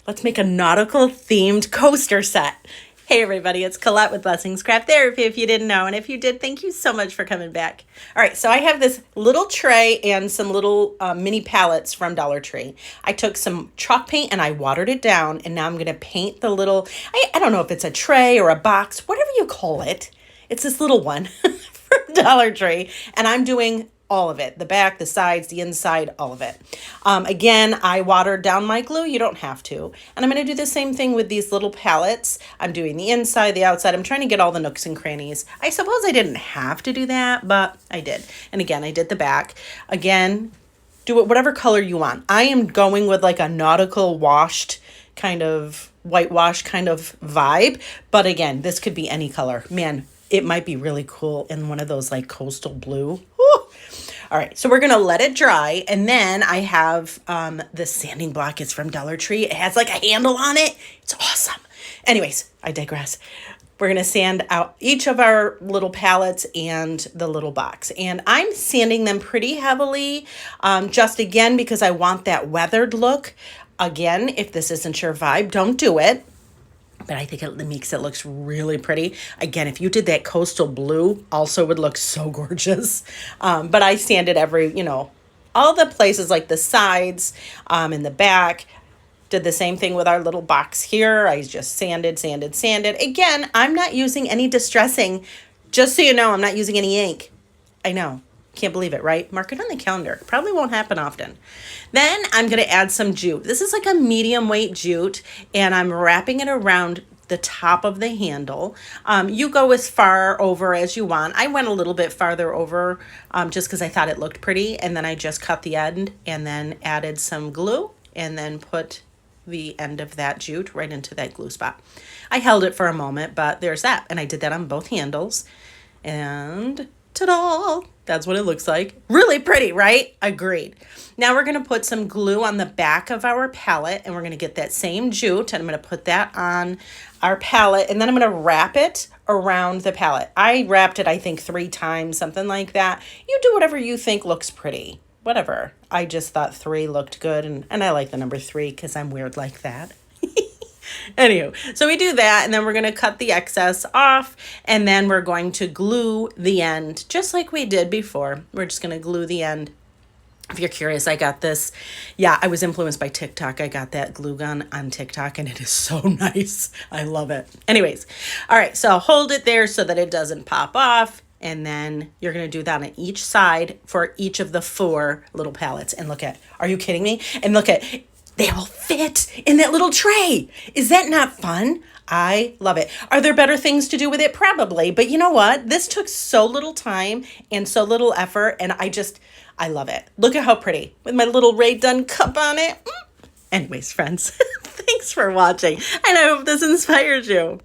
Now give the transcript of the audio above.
let's make a nautical themed coaster set. Hey everybody, it's Colette with Blessings Craft Therapy, if you didn't know. And if you did, thank you so much for coming back. All right, so I have this little tray and some little mini palettes from Dollar Tree. I took some chalk paint and I watered it down, and now I'm gonna paint the little, I don't know if it's a tray or a box, whatever you call it. It's this little one from Dollar Tree, and I'm doing all of it, the back, the sides, the inside, all of it. Again, I watered down my glue. You don't have to. And I'm going to do the same thing with these little palettes. I'm doing the inside, the outside. I'm trying to get all the nooks and crannies. I suppose I didn't have to do that, but I did. And again, I did the back. Again, do it whatever color you want. I am going with like a nautical washed kind of whitewash kind of vibe. But again, this could be any color. Man, it might be really cool in one of those like coastal blue. Woo. All right, so we're gonna let it dry, and then I have the sanding block. It's from Dollar Tree. It has like a handle on it. It's awesome. Anyways, I digress. We're gonna sand out each of our little palettes and the little box. And I'm sanding them pretty heavily, just again, because I want that weathered look. Again, if this isn't your vibe, don't do it. But I think it makes it looks really pretty. Again, if you did that coastal blue, also would look so gorgeous. But I sanded all the places like the sides and the back. Did the same thing with our little box here. I just sanded. Again, I'm not using any distressing. Just so you know, I'm not using any ink. I know. Can't believe it, right? Mark it on the calendar. Probably won't happen often. Then I'm going to add some jute. This is like a medium weight jute, and I'm wrapping it around the top of the handle. You go as far over as you want. I went a little bit farther over just because I thought it looked pretty, and then I just cut the end and then added some glue and then put the end of that jute right into that glue spot. I held it for a moment, but there's that. And I did that on both handles. And ta-da! That's what it looks like. Really pretty, right? Agreed. Now we're going to put some glue on the back of our palette, and we're going to get that same jute, and I'm going to put that on our palette, and then I'm going to wrap it around the palette. I wrapped it, I think, 3 times, something like that. You do whatever you think looks pretty. Whatever. I just thought 3 looked good, and I like the number 3 because I'm weird like that. Anywho, so we do that, and then we're going to cut the excess off, and then we're going to glue the end just like we did before. We're just going to glue the end. If you're curious, I got this. Yeah, I was influenced by TikTok. I got that glue gun on TikTok, and it is so nice. I love it. Anyways, all right, so hold it there so that it doesn't pop off, and then you're going to do that on each side for each of the 4 little palettes. And look at, are you kidding me? And look at, they all fit in that little tray. Is that not fun? I love it. Are there better things to do with it? Probably. But you know what? This took so little time and so little effort, and I love it. Look at how pretty with my little Rae Dunn cup on it. Anyways, friends, thanks for watching, and I hope this inspires you.